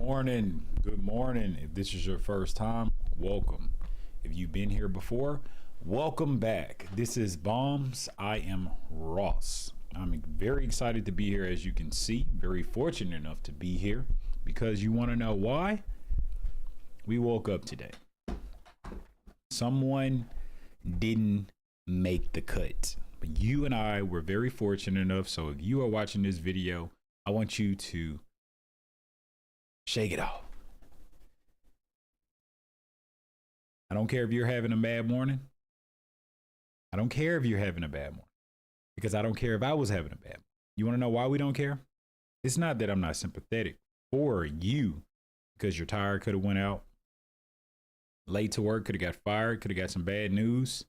Morning. Good morning. If this is your first time, welcome. If you've been here before, welcome back. This is Bonms. I am Ross. I'm very excited to be here, as you can see. Very fortunate enough to be here because you want to know why? We woke up today. Someone didn't make the cut, but you and I were very fortunate enough. So if you are watching this video, I want you to shake it off. I don't care if you're having a bad morning. I don't care if you're having a bad morning because I don't care if I was having a bad morning. You want to know why we don't care? It's not that I'm not sympathetic for you because you're tired, could have went out late to work, could have got fired, could have got some bad news.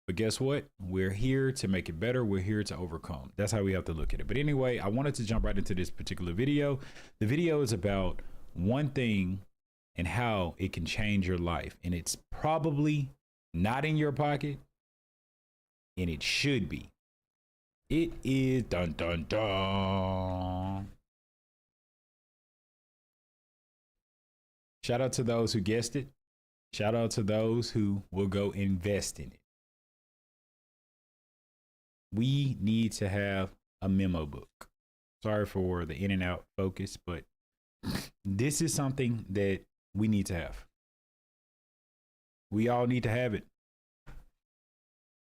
But guess what? We're here to make it better. We're here to overcome. That's how we have to look at it. But anyway, I wanted to jump right into this particular video. The video is about one thing and how it can change your life. And it's probably not in your pocket, and it should be. It is dun dun dun. Shout out to those who guessed it. Shout out to those who will go invest in it. We need to have a memo book. Sorry for the in and out focus, but this is something that we need to have. We all need to have it.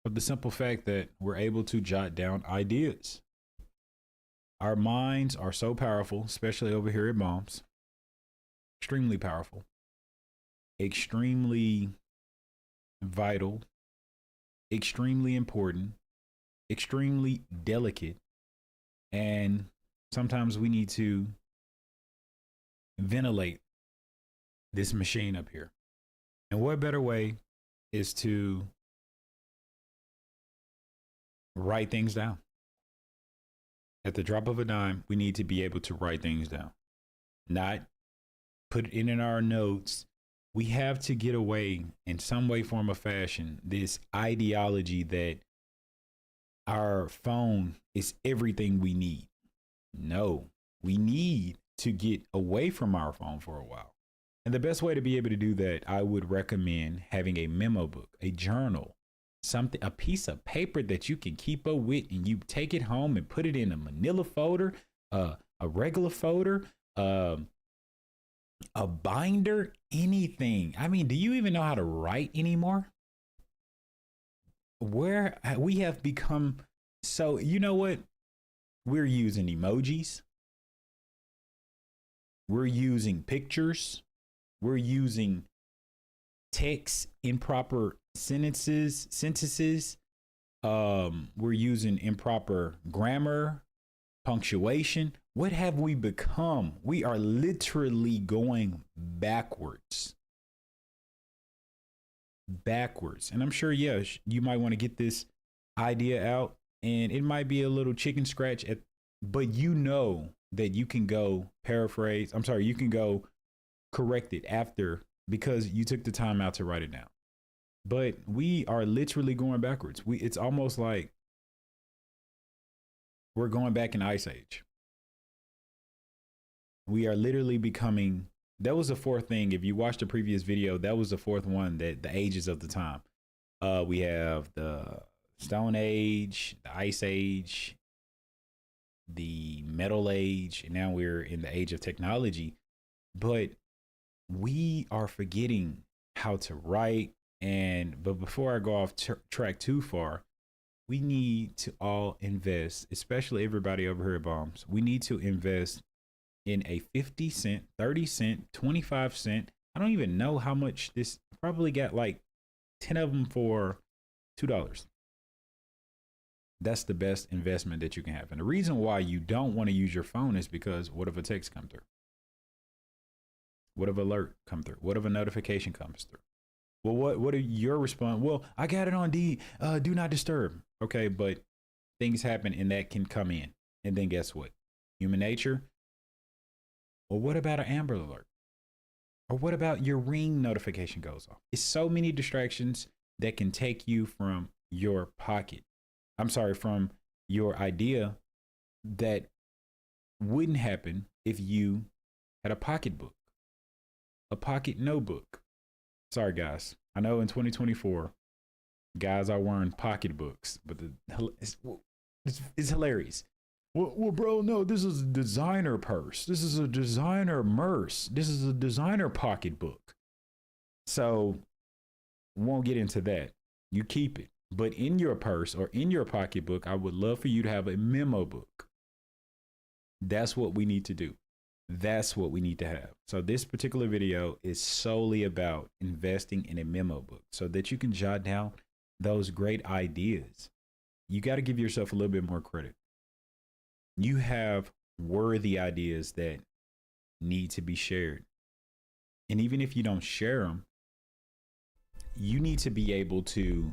For the simple fact that we're able to jot down ideas. Our minds are so powerful, especially over here at Bonms. Extremely powerful. Extremely vital. Extremely important. Extremely delicate, and sometimes we need to ventilate this machine up here. And what better way is to write things down? At the drop of a dime, we need to be able to write things down, not put it in our notes. We have to get away in some way, form, or fashion this ideology that our phone is everything we need. No, we need to get away from our phone for a while. And the best way to be able to do that, I would recommend having a memo book, a journal, something, a piece of paper that you can keep up with, and you take it home and put it in a manila folder, a regular folder, a binder, anything. I mean, do you even know how to write anymore? Where we have become so, you know what? We're using emojis. We're using pictures. We're using text in proper sentences. We're using improper grammar, punctuation. What have we become? We are literally going backwards. And I'm sure, yeah, you might want to get this idea out, and it might be a little chicken scratch but you know that you can go you can go correct it after, because you took the time out to write it down. But we are literally going backwards. It's almost like we're going back in Ice Age. We are literally becoming. That was the fourth thing. If you watched the previous video, that was the fourth one, that the ages of the time. We have the Stone Age, the Ice Age, the Metal Age, and now we're in the age of technology. But we are forgetting how to write. But before I go off track too far, we need to all invest, especially everybody over here at Bonms. We need to invest in a 50 cent, 30 cent, 25 cent. I don't even know how much this, probably got like 10 of them for $2. That's the best investment that you can have. And the reason why you don't want to use your phone is because what if a text come through? What if an alert come through? What if a notification comes through? Well, what are your response? Well, I got it on do not disturb. Okay, but things happen and that can come in. And then guess what? Human nature. Well, what about an Amber Alert? Or what about your Ring notification goes off? It's so many distractions that can take you from your pocket. From your idea that wouldn't happen if you had a pocketbook a pocket notebook. Sorry, guys. I know in 2024, guys are wearing pocketbooks, but it's hilarious. Well, bro, no, this is a designer purse. This is a designer merce. This is a designer pocketbook. So, won't get into that. You keep it. But in your purse or in your pocketbook, I would love for you to have a memo book. That's what we need to do. That's what we need to have. So this particular video is solely about investing in a memo book so that you can jot down those great ideas. You got to give yourself a little bit more credit. You have worthy ideas that need to be shared. And even if you don't share them, you need to be able to,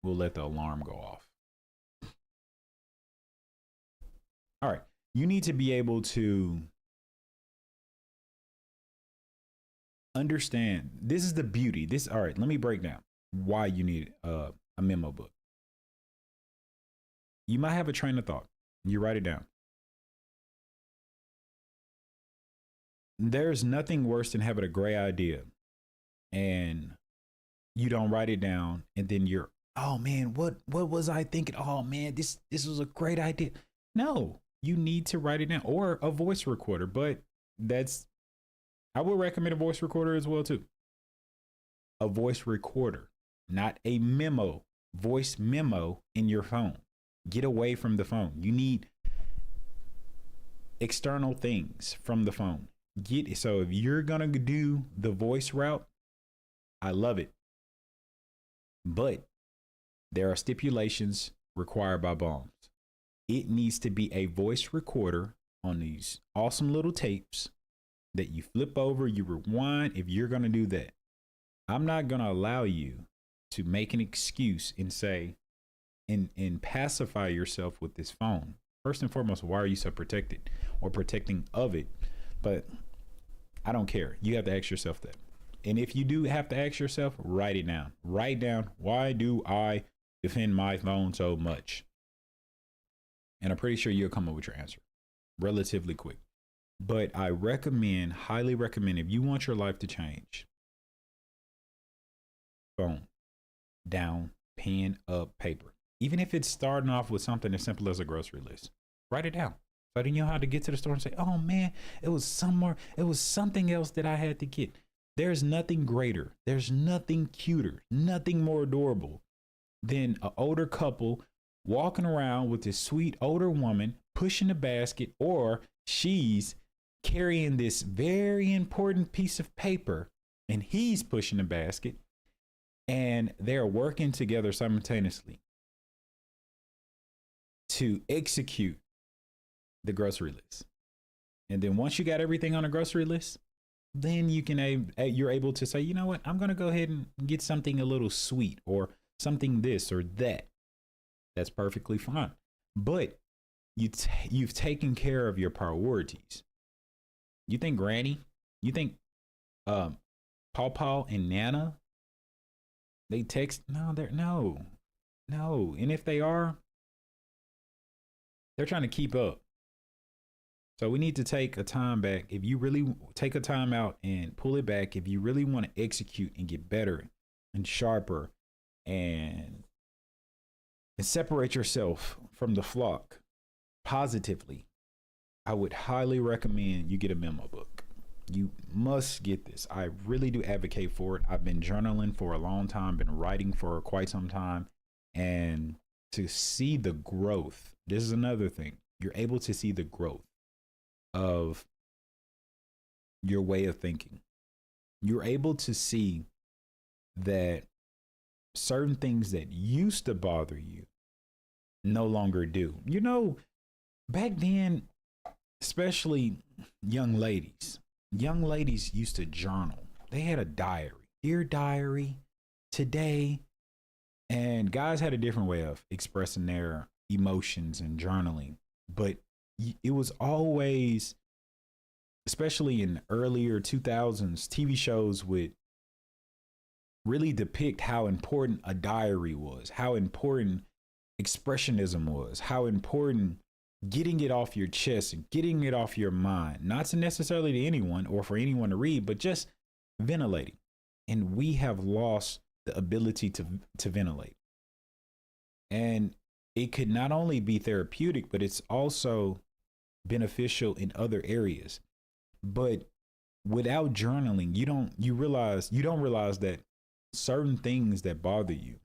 we'll let the alarm go off. All right. You need to be able to understand. This is the beauty. All right. Let me break down why you need a memo book. You might have a train of thought. You write it down. There's nothing worse than having a great idea and you don't write it down. And then you're, oh man, what was I thinking? Oh man, this was a great idea. No. You need to write it down, or a voice recorder, but I would recommend a voice recorder as well too. A voice recorder, not a memo, voice memo in your phone. Get away from the phone. You need external things from the phone. So if you're going to do the voice route, I love it. But there are stipulations required by Bonms. It needs to be a voice recorder on these awesome little tapes that you flip over, you rewind. If you're going to do that, I'm not going to allow you to make an excuse and say, and pacify yourself with this phone. First and foremost, why are you so protected or protecting of it? But I don't care. You have to ask yourself that. And if you do have to ask yourself, write it down. Write down, why do I defend my phone so much? And I'm pretty sure you'll come up with your answer relatively quick. But I recommend, highly recommend, if you want your life to change, phone, down, pen, up, paper. Even if it's starting off with something as simple as a grocery list, write it down. So then you know how to get to the store and say, oh man, it was something else that I had to get. There's nothing greater. There's nothing cuter, nothing more adorable than an older couple walking around with this sweet older woman pushing a basket, or she's carrying this very important piece of paper and he's pushing a basket, and they're working together simultaneously to execute the grocery list. And then once you got everything on a grocery list, then you're able to say, you know what, I'm going to go ahead and get something a little sweet or something this or that. That's perfectly fine. But you've taken care of your priorities. You think Granny, you think Paw and Nana, they text? No. And if they are, they're trying to keep up. So we need to take a time back. If you really take a time out and pull it back, if you really want to execute and get better and sharper and separate yourself from the flock positively, I would highly recommend you get a memo book. You must get this. I really do advocate for it. I've been journaling for a long time, been writing for quite some time, and to see the growth, this is another thing. You're able to see the growth of your way of thinking. You're able to see that certain things that used to bother you no longer do. You know, back then, especially young ladies used to journal. They had a diary, dear diary, today. And guys had a different way of expressing their emotions and journaling. But it was always, especially in earlier 2000s, TV shows would really depict how important a diary was, how important expressionism was, how important getting it off your chest and getting it off your mind, not to necessarily to anyone or for anyone to read, but just ventilating. And we have lost the ability to ventilate. And it could not only be therapeutic, but it's also beneficial in other areas. But without journaling, you don't realize that certain things that bother you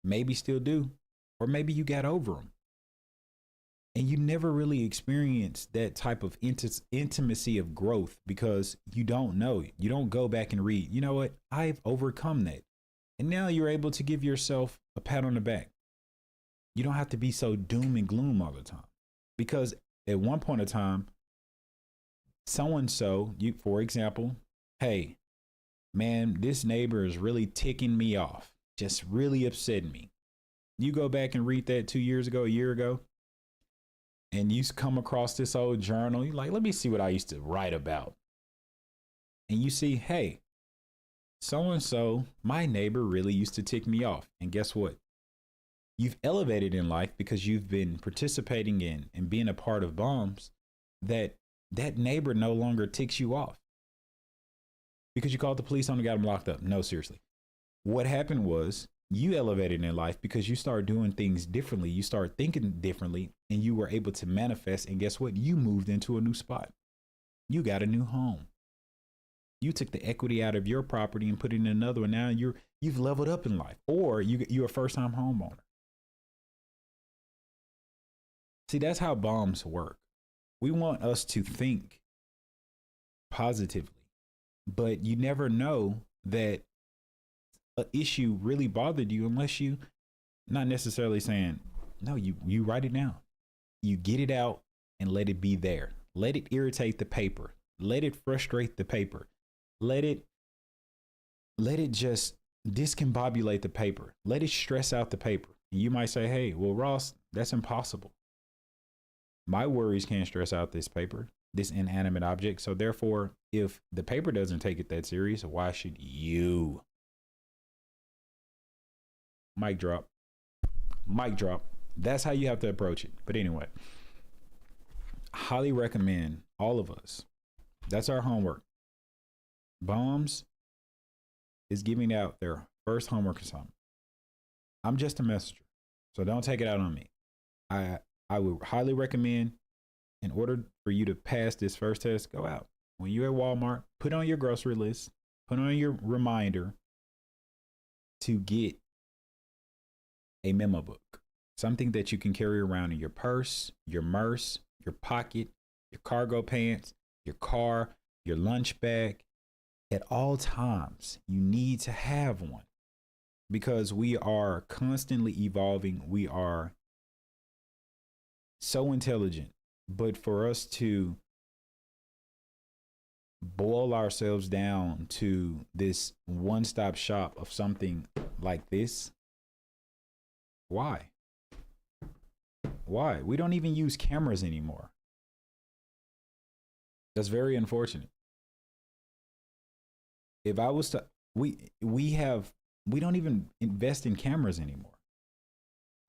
maybe still do, or maybe you got over them. And you never really experienced that type of intimacy of growth because you don't know. You don't go back and read, you know what? I've overcome that. And now you're able to give yourself a pat on the back. You don't have to be so doom and gloom all the time. Because at one point in time, so-and-so, you, for example, hey, man, this neighbor is really ticking me off, just really upsetting me. You go back and read that 2 years ago, a year ago, and you come across this old journal. You're like, let me see what I used to write about. And you see, hey, so-and-so, my neighbor really used to tick me off. And guess what? You've elevated in life because you've been participating in and being a part of Bonms, that neighbor no longer ticks you off because you called the police on and got him locked up. No, seriously. What happened was you elevated in life because you started doing things differently. You started thinking differently and you were able to manifest. And guess what? You moved into a new spot. You got a new home. You took the equity out of your property and put it in another one. Now you've leveled up in life, or you're a first-time homeowner. See, that's how Bonms work. We want us to think positively, but you never know that an issue really bothered you unless you, not necessarily saying, no, you write it down. You get it out and let it be there. Let it irritate the paper. Let it frustrate the paper. Let it just discombobulate the paper. Let it stress out the paper. And you might say, hey, well, Ross, that's impossible. My worries can't stress out this paper, this inanimate object. So therefore, if the paper doesn't take it that serious, why should you? Mic drop. Mic drop. That's how you have to approach it. But anyway, highly recommend all of us. That's our homework. Bonms is giving out their first homework assignment. I'm just a messenger, so don't take it out on me. I would highly recommend, in order for you to pass this first test, go out. When you're at Walmart, put on your grocery list, put on your reminder to get a memo book, something that you can carry around in your purse, your pocket, your cargo pants, your car, your lunch bag. At all times, you need to have one because we are constantly evolving. We are so intelligent, but for us to boil ourselves down to this one-stop shop of something like this, why? We don't even use cameras anymore. That's very unfortunate. If I was to, we don't even invest in cameras anymore.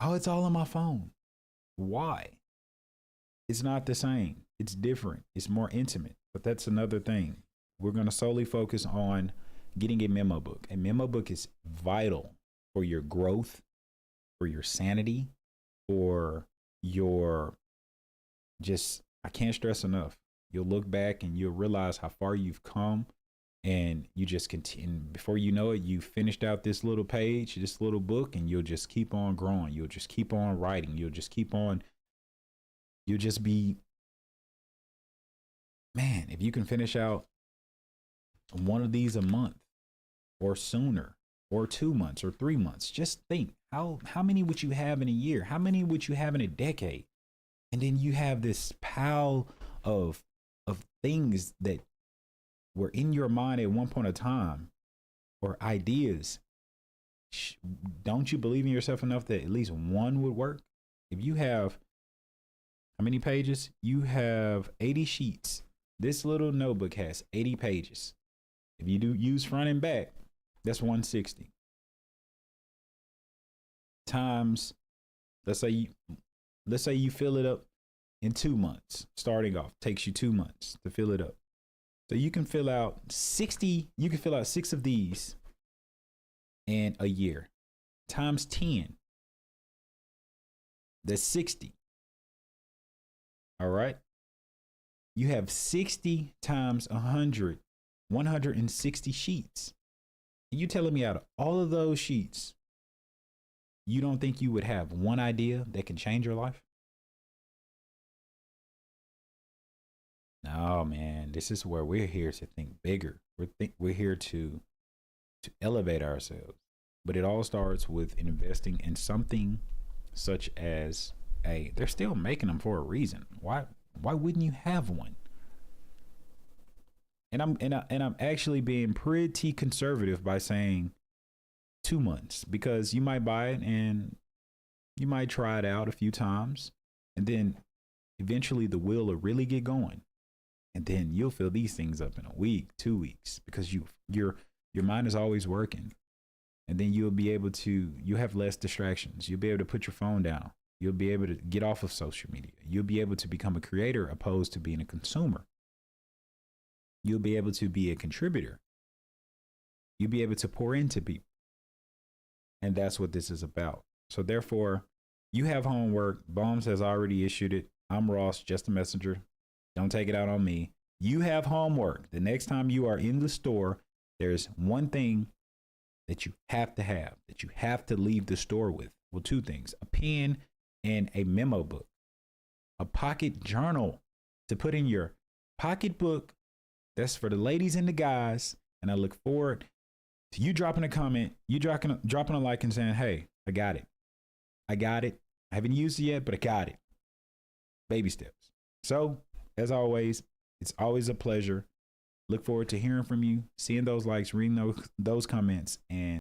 Oh, it's all on my phone. Why? It's not the same. It's different. It's more intimate, but that's another thing. We're going to solely focus on getting a memo book. A memo book is vital for your growth, for your sanity, for your I can't stress enough. You'll look back and you'll realize how far you've come, and you just continue. Before you know it, you finished out this little page, this little book, and you'll just keep on growing. You'll just keep on writing. You'll just be, man, if you can finish out one of these a month or sooner, or 2 months or 3 months, just think how many would you have in a year? How many would you have in a decade? And then you have this pile of things that were in your mind at one point of time, or ideas. Don't you believe in yourself enough that at least one would work? If you have, how many pages? You have 80 sheets. This little notebook has 80 pages. If you do use front and back, that's 160 times, let's say let's say you fill it up in 2 months. Starting off takes you 2 months to fill it up. So you can fill out 60, you can fill out 6 of these in a year. Times 10. That's 60. All right. You have 60 times 100, 160 sheets. And you telling me out of all of those sheets, you don't think you would have one idea that can change your life? No, man, this is where we're here to think bigger. We're here to elevate ourselves. But it all starts with investing in something such as they're still making them for a reason. Why wouldn't you have one? And I'm actually being pretty conservative by saying 2 months, because you might buy it and you might try it out a few times, and then eventually the wheel will really get going. And then you'll fill these things up in a week, 2 weeks, because your mind is always working. And then you'll have less distractions. You'll be able to put your phone down. You'll be able to get off of social media. You'll be able to become a creator opposed to being a consumer. You'll be able to be a contributor. You'll be able to pour into people. And that's what this is about. So therefore, you have homework. Bonms has already issued it. I'm Ross, just a messenger. Don't take it out on me. You have homework. The next time you are in the store, there's one thing that you have to leave the store with. Well, 2 things: a pen and a memo book, a pocket journal to put in your pocketbook. That's for the ladies and the guys. And I look forward to you dropping a comment, you dropping a like and saying, hey, I got it. I haven't used it yet, but I got it. Baby steps. So as always, it's always a pleasure. Look forward to hearing from you, seeing those likes, reading those comments, and